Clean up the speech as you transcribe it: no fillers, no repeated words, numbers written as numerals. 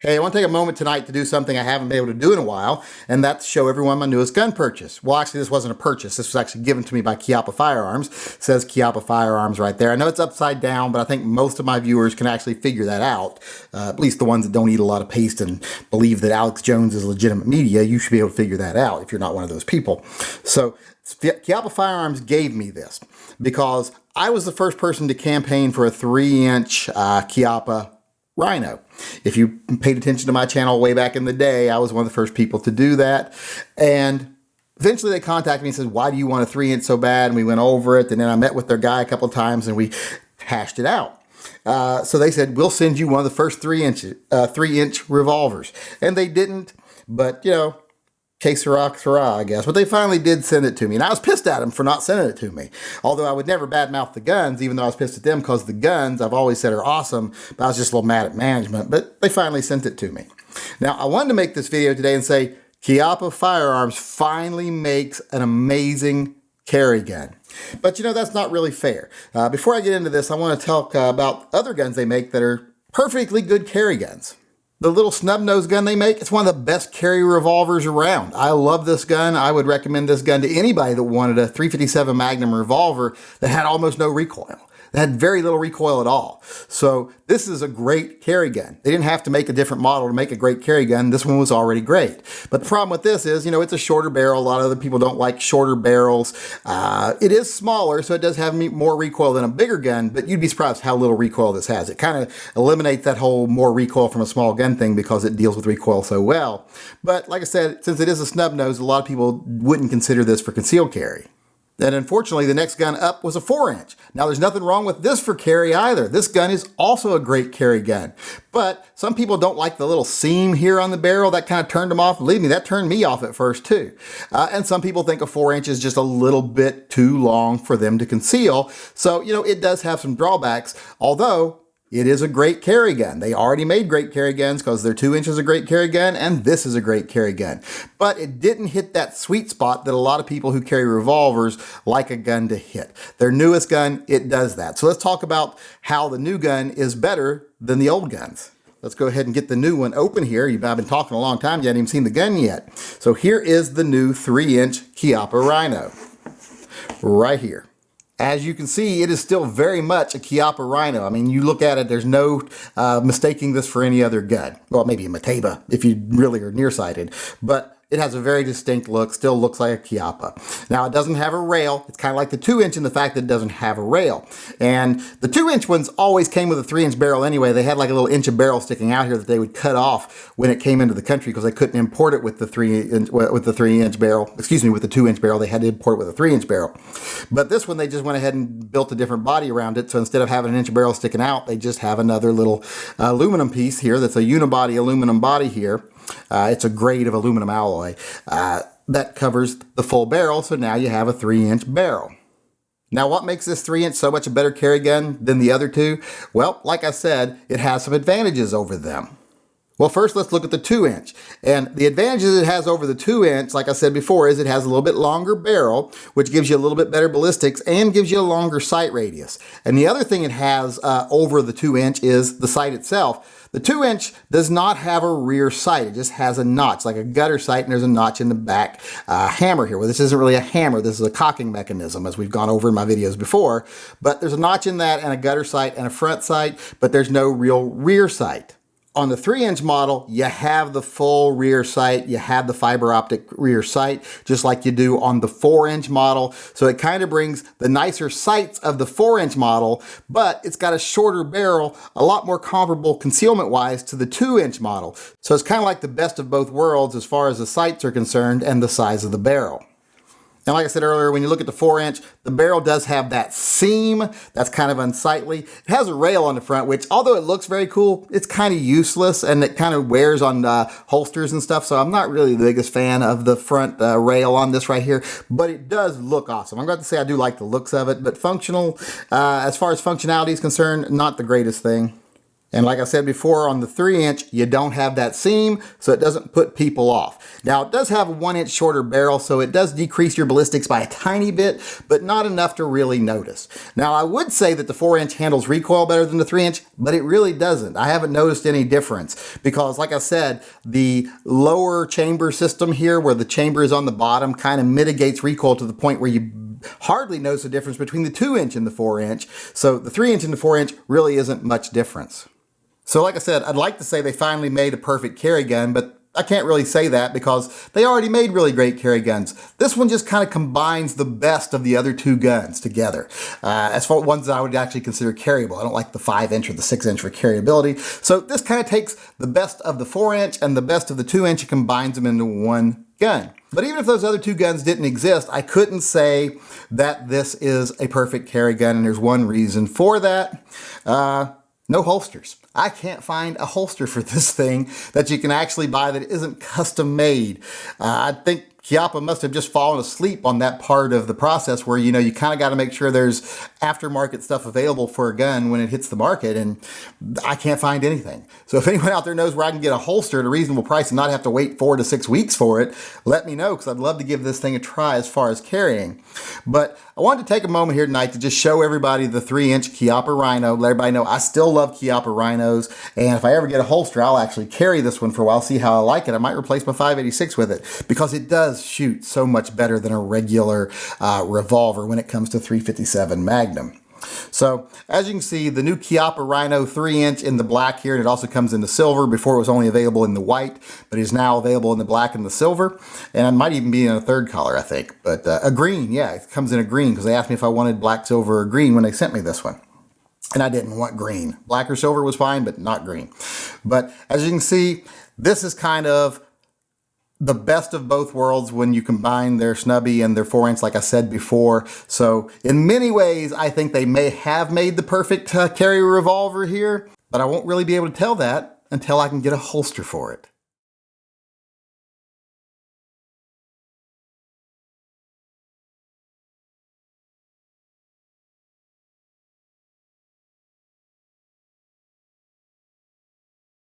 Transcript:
Hey, I want to take a moment tonight to do something I haven't been able to do in a while, and that's show everyone my newest gun purchase. Well, actually, this wasn't a purchase. This was actually given to me by Chiappa Firearms. It says Chiappa Firearms right there. I know it's upside down, but I think most of my viewers can actually figure that out. At least the ones that don't eat a lot of paste and believe that Alex Jones is legitimate media, you should be able to figure that out if you're not one of those people. So Chiappa Firearms gave me this because I was the first person to campaign for a 3-inch Chiappa Rhino. If you paid attention to my channel way back in the day, I was one of the first people to do that. And eventually they contacted me and said, why do you want a 3-inch so bad? And we went over it. And then I met with their guy a couple of times and we hashed it out. So they said, we'll send you one of the first 3-inch revolvers. And they didn't, but you know, que sera, sera, I guess. But they finally did send it to me. And I was pissed at them for not sending it to me. Although I would never badmouth the guns, even though I was pissed at them because the guns, I've always said, are awesome. But I was just a little mad at management. But they finally sent it to me. Now, I wanted to make this video today and say, Chiappa Firearms finally makes an amazing carry gun. But you know, that's not really fair. Before I get into this, I want to talk about other guns they make that are perfectly good carry guns. The little snub-nose gun they make, it's one of the best carry revolvers around. I love this gun. I would recommend this gun to anybody that wanted a .357 Magnum revolver that had almost no recoil. That had very little recoil at all. So this is a great carry gun. They didn't have to make a different model to make a great carry gun. This one was already great. But the problem with this is, you know, it's a shorter barrel. A lot of other people don't like shorter barrels. It is smaller, so it does have more recoil than a bigger gun, but you'd be surprised how little recoil this has. It kind of eliminates that whole more recoil from a small gun thing because it deals with recoil so well. But like I said, since it is a snub nose, a lot of people wouldn't consider this for concealed carry. And unfortunately, the next gun up was a 4-inch. Now, there's nothing wrong with this for carry either. This gun is also a great carry gun. But some people don't like the little seam here on the barrel. That kind of turned them off. Believe me, that turned me off at first too. And some people think a 4-inch is just a little bit too long for them to conceal. So, you know, it does have some drawbacks, although it is a great carry gun. They already made great carry guns because their 2-inch is a great carry gun and this is a great carry gun. But it didn't hit that sweet spot that a lot of people who carry revolvers like a gun to hit. Their newest gun, it does that. So let's talk about how the new gun is better than the old guns. Let's go ahead and get the new one open here. I've been talking a long time. You haven't even seen the gun yet. So here is the new 3-inch Chiappa Rhino. Right here. As you can see, it is still very much a Chiappa Rhino. I mean, you look at it, there's no mistaking this for any other gun. Well, maybe a Mateba if you really are nearsighted, but it has a very distinct look, still looks like a Chiappa. Now, it doesn't have a rail. It's kind of like the 2-inch in the fact that it doesn't have a rail. And the 2-inch ones always came with a 3-inch barrel anyway. They had like a little inch of barrel sticking out here that they would cut off when it came into the country because they couldn't import it with the 3-inch barrel. Excuse me, with the 2-inch barrel. They had to import it with a 3-inch barrel. But this one, they just went ahead and built a different body around it. So instead of having an inch of barrel sticking out, they just have another little aluminum piece here that's a unibody aluminum body here. It's a grade of aluminum alloy that covers the full barrel, so now you have a 3-inch barrel. Now, what makes this 3-inch so much a better carry gun than the other two? Well, like I said, it has some advantages over them. Well, first, let's look at the 2-inch. And the advantages it has over the 2-inch, like I said before, is it has a little bit longer barrel, which gives you a little bit better ballistics and gives you a longer sight radius. And the other thing it has over the 2-inch is the sight itself. The 2-inch does not have a rear sight. It just has a notch, like a gutter sight, and there's a notch in the back hammer here. Well, this isn't really a hammer. This is a cocking mechanism, as we've gone over in my videos before. But there's a notch in that and a gutter sight and a front sight, but there's no real rear sight. On the 3-inch model, you have the full rear sight, you have the fiber optic rear sight, just like you do on the 4-inch model. So it kind of brings the nicer sights of the 4-inch model, but it's got a shorter barrel, a lot more comparable concealment-wise to the 2-inch model. So it's kind of like the best of both worlds as far as the sights are concerned and the size of the barrel. And like I said earlier, when you look at the 4-inch, the barrel does have that seam that's kind of unsightly. It has a rail on the front, which although it looks very cool, it's kind of useless and it kind of wears on holsters and stuff. So I'm not really the biggest fan of the front rail on this right here, but it does look awesome. I'm going to say I do like the looks of it, but functional, as far as functionality is concerned, not the greatest thing. And like I said before, on the 3-inch, you don't have that seam, so it doesn't put people off. Now, it does have a 1-inch shorter barrel, so it does decrease your ballistics by a tiny bit, but not enough to really notice. Now, I would say that the 4-inch handles recoil better than the 3-inch, but it really doesn't. I haven't noticed any difference because, like I said, the lower chamber system here, where the chamber is on the bottom, kind of mitigates recoil to the point where you hardly notice the difference between the 2-inch and the 4-inch. So the 3-inch and the 4-inch really isn't much difference. So like I said, I'd like to say they finally made a perfect carry gun, but I can't really say that because they already made really great carry guns. This one just kind of combines the best of the other two guns together. As for ones that I would actually consider carryable, I don't like the 5-inch or the 6-inch for carryability. So this kind of takes the best of the 4-inch and the best of the 2-inch and combines them into one gun. But even if those other two guns didn't exist, I couldn't say that this is a perfect carry gun, and there's one reason for that. No holsters. I can't find a holster for this thing that you can actually buy that isn't custom made. I think Chiappa must have just fallen asleep on that part of the process where, you know, you kind of got to make sure there's aftermarket stuff available for a gun when it hits the market, and I can't find anything. So if anyone out there knows where I can get a holster at a reasonable price and not have to wait 4 to 6 weeks for it, let me know, because I'd love to give this thing a try as far as carrying. But I wanted to take a moment here tonight to just show everybody the 3-inch Chiappa Rhino, let everybody know I still love Chiappa Rhinos, and if I ever get a holster, I'll actually carry this one for a while, see how I like it. I might replace my 586 with it, because it does shoot so much better than a regular revolver when it comes to 357 Magnum. So as you can see, the new Chiappa Rhino 3-inch in the black here, and it also comes in the silver. Before it was only available in the white, but it is now available in the black and the silver, and it might even be in a third color, I think. But a green, yeah, it comes in a green, because they asked me if I wanted black, silver, or green when they sent me this one. And I didn't want green. Black or silver was fine, but not green. But as you can see, this is kind of the best of both worlds when you combine their snubby and their 4-inch, like I said before. So in many ways, I think they may have made the perfect carry revolver here, but I won't really be able to tell that until I can get a holster for it.